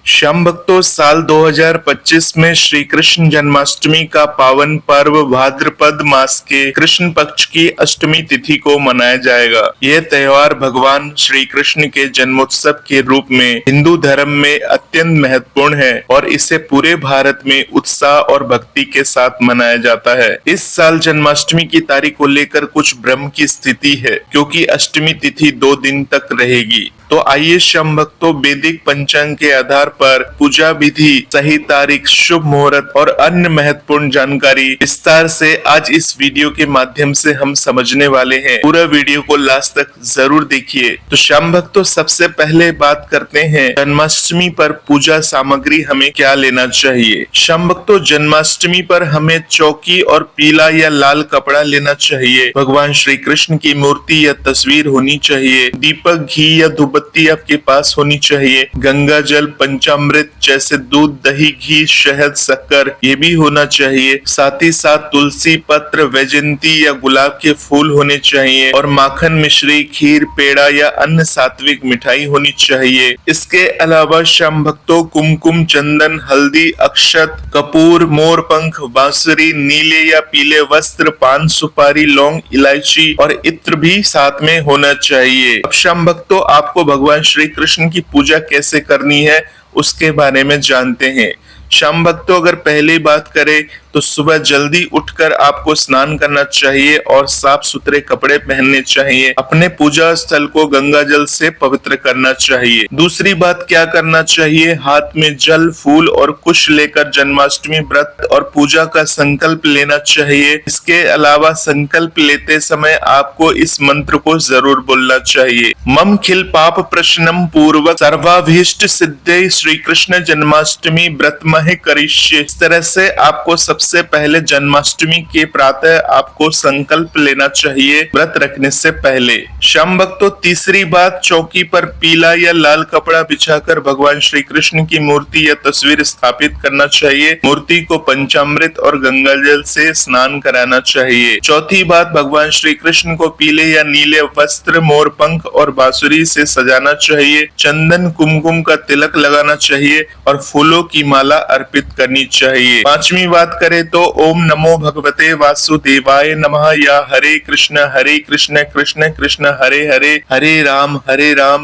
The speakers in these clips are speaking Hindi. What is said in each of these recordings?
श्याम भक्तों, साल 2025 में श्री कृष्ण जन्माष्टमी का पावन पर्व भाद्रपद मास के कृष्ण पक्ष की अष्टमी तिथि को मनाया जाएगा। यह त्योहार भगवान श्री कृष्ण के जन्मोत्सव के रूप में हिंदू धर्म में अत्यंत महत्वपूर्ण है और इसे पूरे भारत में उत्साह और भक्ति के साथ मनाया जाता है। इस साल जन्माष्टमी की तारीख को लेकर कुछ भ्रम की स्थिति है, क्योंकि अष्टमी तिथि 2 दिन तक रहेगी। तो आइए श्याम भक्तों, वैदिक पंचांग के आधार पर पूजा विधि, सही तारीख, शुभ मुहूर्त और अन्य महत्वपूर्ण जानकारी विस्तार से आज इस वीडियो के माध्यम से हम समझने वाले हैं। पूरा वीडियो को लास्ट तक जरूर देखिए। तो श्याम भक्तों, सबसे पहले बात करते हैं जन्माष्टमी पर पूजा सामग्री हमें क्या लेना चाहिए। श्याम भक्तों, जन्माष्टमी पर हमें चौकी और पीला या लाल कपड़ा लेना चाहिए। भगवान श्री कृष्ण की मूर्ति या तस्वीर होनी चाहिए। दीपक, घी या धूपबत्ती आपके पास होनी चाहिए। गंगा जल, पंचामृत जैसे दूध, दही, घी, शहद, शक्कर ये भी होना चाहिए। साथ ही साथ तुलसी पत्र, वैजयंती या गुलाब के फूल होने चाहिए और माखन, मिश्री, खीर, पेड़ा या अन्य सात्विक मिठाई होनी चाहिए। इसके अलावा श्याम भक्तों, कुमकुम, चंदन, हल्दी, अक्षत, कपूर, मोर पंख, बांसुरी, नीले या पीले वस्त्र, पान, सुपारी, लौंग, इलायची और इत्र भी साथ में होना चाहिए। अब श्याम भक्तों, आपको भगवान श्री कृष्ण की पूजा कैसे करनी है उसके बारे में जानते हैं। श्याम भक्तों, अगर पहली बात करें तो सुबह जल्दी उठकर आपको स्नान करना चाहिए और साफ सुथरे कपड़े पहनने चाहिए। अपने पूजा स्थल को गंगा जल से पवित्र करना चाहिए। दूसरी बात क्या करना चाहिए, हाथ में जल, फूल और कुश लेकर जन्माष्टमी व्रत और पूजा का संकल्प लेना चाहिए। इसके अलावा संकल्प लेते समय आपको इस मंत्र को जरूर बोलना चाहिए। मम खिल पाप प्रशनम पूर्वक सर्वाभीष्ट सिद्धे श्री कृष्ण जन्माष्टमी व्रत महे करिष्ये। इस तरह से आपको सबसे पहले जन्माष्टमी के प्रातः आपको संकल्प लेना चाहिए व्रत रखने से पहले। श्याम भक्तों, तीसरी बात, चौकी पर पीला या लाल कपड़ा बिछाकर भगवान श्री कृष्ण की मूर्ति या तस्वीर स्थापित करना चाहिए। मूर्ति को पंचामृत और गंगा जल से स्नान कराना चाहिए। चौथी बात, भगवान श्री कृष्ण को पीले या नीले वस्त्र, मोर पंख और बांसुरी से सजाना चाहिए। चंदन, कुमकुम का तिलक लगाना चाहिए और फूलों की माला अर्पित करनी चाहिए। पांचवी बात करें तो ओम नमो भगवते वासुदेवाय नमः या हरे कृष्ण कृष्ण कृष्ण हरे हरे, हरे राम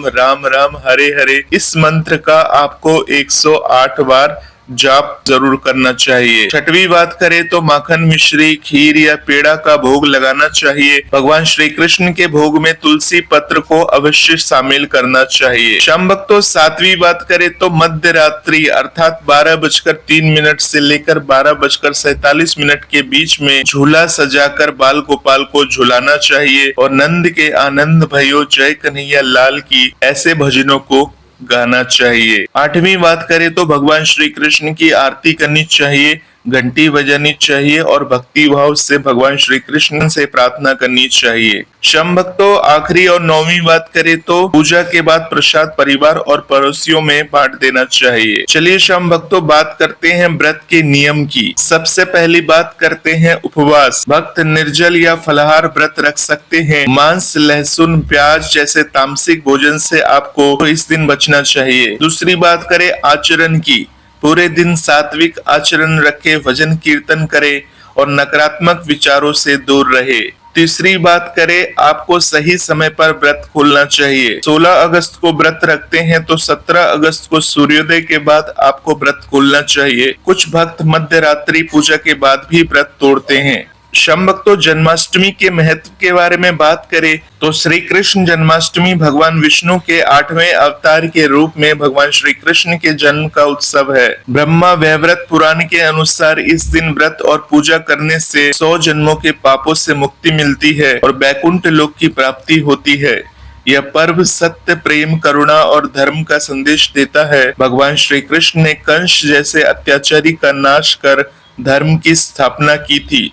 राम राम हरे हरे, इस मंत्र का आपको 108 बार जाप जरूर करना चाहिए। छठवीं बात करें तो माखन, मिश्री, खीर या पेड़ा का भोग लगाना चाहिए। भगवान श्री कृष्ण के भोग में तुलसी पत्र को अवश्य शामिल करना चाहिए। श्याम भक्तों, सातवीं बात करें तो मध्य रात्रि अर्थात 12:03 से लेकर 12:47 के बीच में झूला सजाकर बाल गोपाल को झुलाना चाहिए और नंद के आनंद भयो जय कन्हैया लाल की ऐसे भजनों को गाना चाहिए। आठवीं बात करें तो भगवान श्री कृष्ण की आरती करनी चाहिए, घंटी बजानी चाहिए और भक्ति भाव से भगवान श्री कृष्ण से प्रार्थना करनी चाहिए। श्याम भक्तों, आखिरी और 9वीं बात करें तो पूजा के बाद प्रसाद परिवार और पड़ोसियों में बांट देना चाहिए। चलिए श्याम भक्तों, बात करते हैं व्रत के नियम की। सबसे पहली बात करते हैं उपवास। भक्त निर्जल या फलाहार व्रत रख सकते हैं। मांस, लहसुन, प्याज जैसे तामसिक भोजन से आपको इस दिन बचना चाहिए। दूसरी बात करें आचरण की, पूरे दिन सात्विक आचरण रखे, भजन कीर्तन करे और नकारात्मक विचारों से दूर रहे। तीसरी बात करें, आपको सही समय पर व्रत खोलना चाहिए। 16 अगस्त को व्रत रखते हैं तो 17 अगस्त को सूर्योदय के बाद आपको व्रत खोलना चाहिए। कुछ भक्त मध्य रात्रि पूजा के बाद भी व्रत तोड़ते हैं। श्याम भक्तों, जन्माष्टमी के महत्व के बारे में बात करें तो श्री कृष्ण जन्माष्टमी भगवान विष्णु के 8वें अवतार के रूप में भगवान श्री कृष्ण के जन्म का उत्सव है। ब्रह्मा वैवर्त पुराण के अनुसार इस दिन व्रत और पूजा करने से 100 जन्मों के पापों से मुक्ति मिलती है और बैकुंठ लोक की प्राप्ति होती है। यह पर्व सत्य, प्रेम, करुणा और धर्म का संदेश देता है। भगवान श्री कृष्ण ने कंस जैसे अत्याचारी का नाश कर धर्म की स्थापना की थी।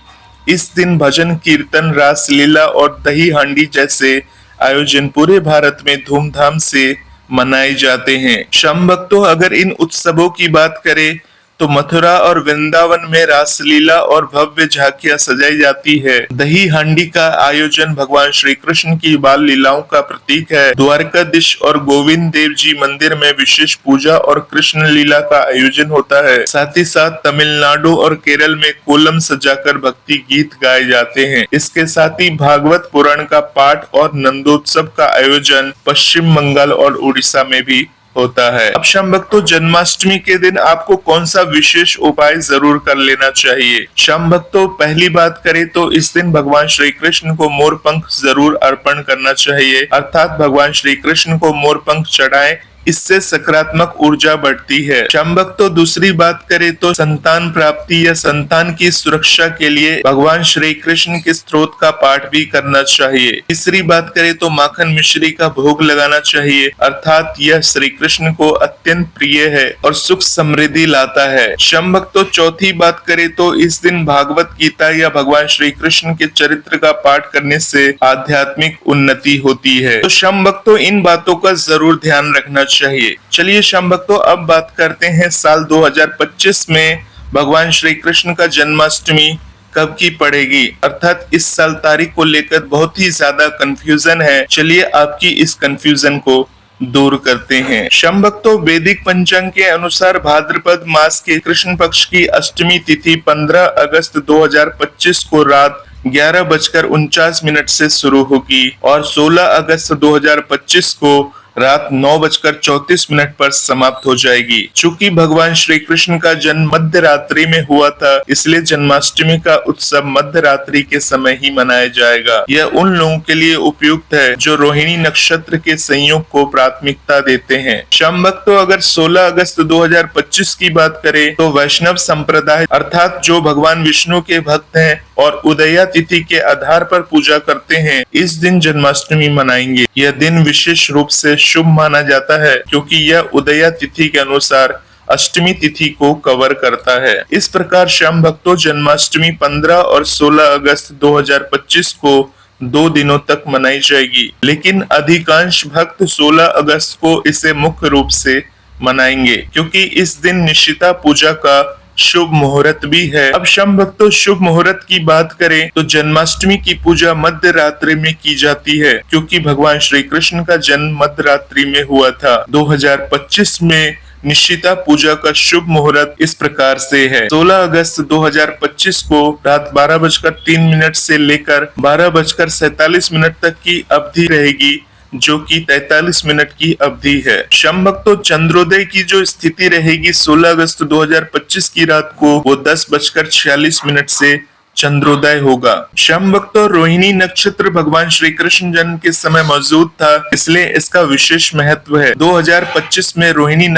इस दिन भजन, कीर्तन, रास लीला और दही हांडी जैसे आयोजन पूरे भारत में धूमधाम से मनाए जाते हैं। श्याम भक्तों, अगर इन उत्सवों की बात करें तो मथुरा और वृंदावन में रासलीला और भव्य झांकियां सजाई जाती है। दही हांडी का आयोजन भगवान श्री कृष्ण की बाल लीलाओं का प्रतीक है। द्वारकाधीश और गोविंद देव जी मंदिर में विशेष पूजा और कृष्ण लीला का आयोजन होता है। साथ ही साथ तमिलनाडु और केरल में कोलम सजाकर भक्ति गीत गाए जाते हैं। इसके साथ ही भागवत पुराण का पाठ और नंदोत्सव का आयोजन पश्चिम बंगाल और उड़ीसा में भी होता है। अब शाम भक्तों, जन्माष्टमी के दिन आपको कौन सा विशेष उपाय जरूर कर लेना चाहिए। शाम भक्तों, पहली बात करें तो इस दिन भगवान श्री कृष्ण को मोर पंख जरूर अर्पण करना चाहिए, अर्थात भगवान श्री कृष्ण को मोर पंख चढ़ाएं, इससे सकारात्मक ऊर्जा बढ़ती है। शाम भक्तों, दूसरी बात करें तो संतान प्राप्ति या संतान की सुरक्षा के लिए भगवान श्री कृष्ण के स्तोत्र का पाठ भी करना चाहिए। तीसरी बात करें तो माखन मिश्री का भोग लगाना चाहिए, अर्थात यह श्री कृष्ण को अत्यंत प्रिय है और सुख समृद्धि लाता है। शाम भक्तों, चौथी बात करें तो इस दिन भागवत गीता या भगवान श्री कृष्ण के चरित्र का पाठ करने से आध्यात्मिक उन्नति होती है। तो शाम भक्तों, इन बातों का जरूर ध्यान रखना चाहिए। चलिए शाम भक्तों, अब बात करते हैं साल 2025 में भगवान श्री कृष्ण का जन्माष्टमी कब की पड़ेगी, अर्थात इस साल तारीख को लेकर बहुत ही ज्यादा कंफ्यूजन है। चलिए आपकी इस कंफ्यूजन को दूर करते हैं। शाम भक्तों, वैदिक पंचांग के अनुसार भाद्रपद मास के कृष्ण पक्ष की अष्टमी तिथि 15 अगस्त 2025 को रात 11:49 से शुरू होगी और 16 अगस्त 2025 को रात 9:34 पर समाप्त हो जाएगी। चूंकि भगवान श्री कृष्ण का जन्म मध्य रात्रि में हुआ था, इसलिए जन्माष्टमी का उत्सव मध्य रात्रि के समय ही मनाया जाएगा। यह उन लोगों के लिए उपयुक्त है जो रोहिणी नक्षत्र के संयोग को प्राथमिकता देते हैं। शाम भक्तों, अगर 16 अगस्त 2025 की बात करें तो वैष्णव संप्रदाय अर्थात जो भगवान विष्णु के भक्त हैं और उदया तिथि के आधार पर पूजा करते हैं, इस दिन जन्माष्टमी मनाएंगे। यह दिन विशेष रूप से शुभ माना जाता है क्योंकि यह उदया तिथि के अनुसार अष्टमी तिथि को कवर करता है। इस प्रकार शाम भक्तों, जन्माष्टमी 15 और 16 अगस्त 2025 को 2 दिनों तक मनाई जाएगी, लेकिन अधिकांश भक्त 16 अगस्त को इसे मुख्य रूप से मनाएंगे क्योंकि इस दिन निशिता पूजा का शुभ मुहूर्त भी है। अब शाम भक्तों, शुभ मुहूर्त की बात करें तो जन्माष्टमी की पूजा मध्य रात्रि में की जाती है क्योंकि भगवान श्री कृष्ण का जन्म मध्य रात्रि में हुआ था। 2025 में निशिता पूजा का शुभ मुहूर्त इस प्रकार से है। 16 अगस्त 2025 को रात 12:03 से लेकर 12:47 तक की अवधि रहेगी, जो कि 43 मिनट की अवधि है। शाम भक्तों, चंद्रोदय की जो स्थिति रहेगी 16 अगस्त 2025 की रात को, वो 10:46 से चंद्रोदय होगा। शाम भक्तों, रोहिणी नक्षत्र भगवान श्री कृष्ण जन्म के समय मौजूद था, इसलिए इसका विशेष महत्व है। 2025 में रोहिणी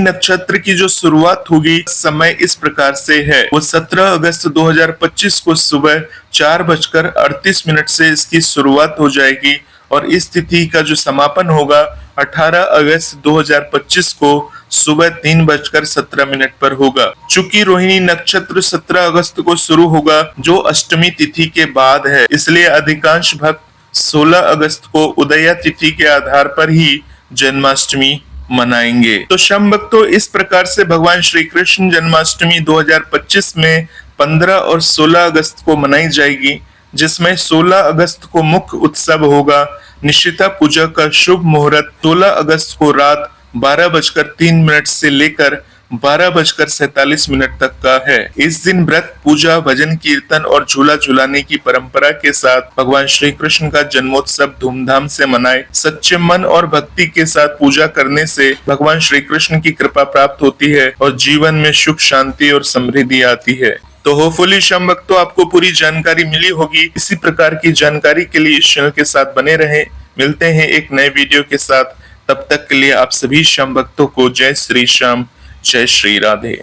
नक्षत्र की जो शुरुआत होगी समय इस प्रकार से है, वो 17 अगस्त 2025 को सुबह 4:38 से इसकी शुरुआत हो जाएगी और इस तिथि का जो समापन होगा 18 अगस्त 2025 को सुबह 3:17 पर होगा। चूंकि रोहिणी नक्षत्र 17 अगस्त को शुरू होगा, जो अष्टमी तिथि के बाद है, इसलिए अधिकांश भक्त 16 अगस्त को उदया तिथि के आधार पर ही जन्माष्टमी मनाएंगे। तो शाम भक्तों, इस प्रकार से भगवान श्री कृष्ण जन्माष्टमी 2025 में 15 और 16 अगस्त को मनाई जाएगी, जिसमें 16 अगस्त को मुख्य उत्सव होगा। निशिता पूजा का शुभ मुहूर्त 16 अगस्त को रात 12:03 से लेकर 12:47 तक का है। इस दिन व्रत, पूजा, भजन कीर्तन और झूला झुलाने की परंपरा के साथ भगवान श्री कृष्ण का जन्मोत्सव धूमधाम से मनाए। सच्चे मन और भक्ति के साथ पूजा करने से भगवान श्री कृष्ण की कृपा प्राप्त होती है और जीवन में सुख, शांति और समृद्धि आती है। तो होपफुली शाम भक्तों, आपको पूरी जानकारी मिली होगी। इसी प्रकार की जानकारी के लिए इस चैनल के साथ बने रहें। मिलते हैं एक नए वीडियो के साथ, तब तक के लिए आप सभी शाम भक्तों को जय श्री श्याम, जय श्री राधे।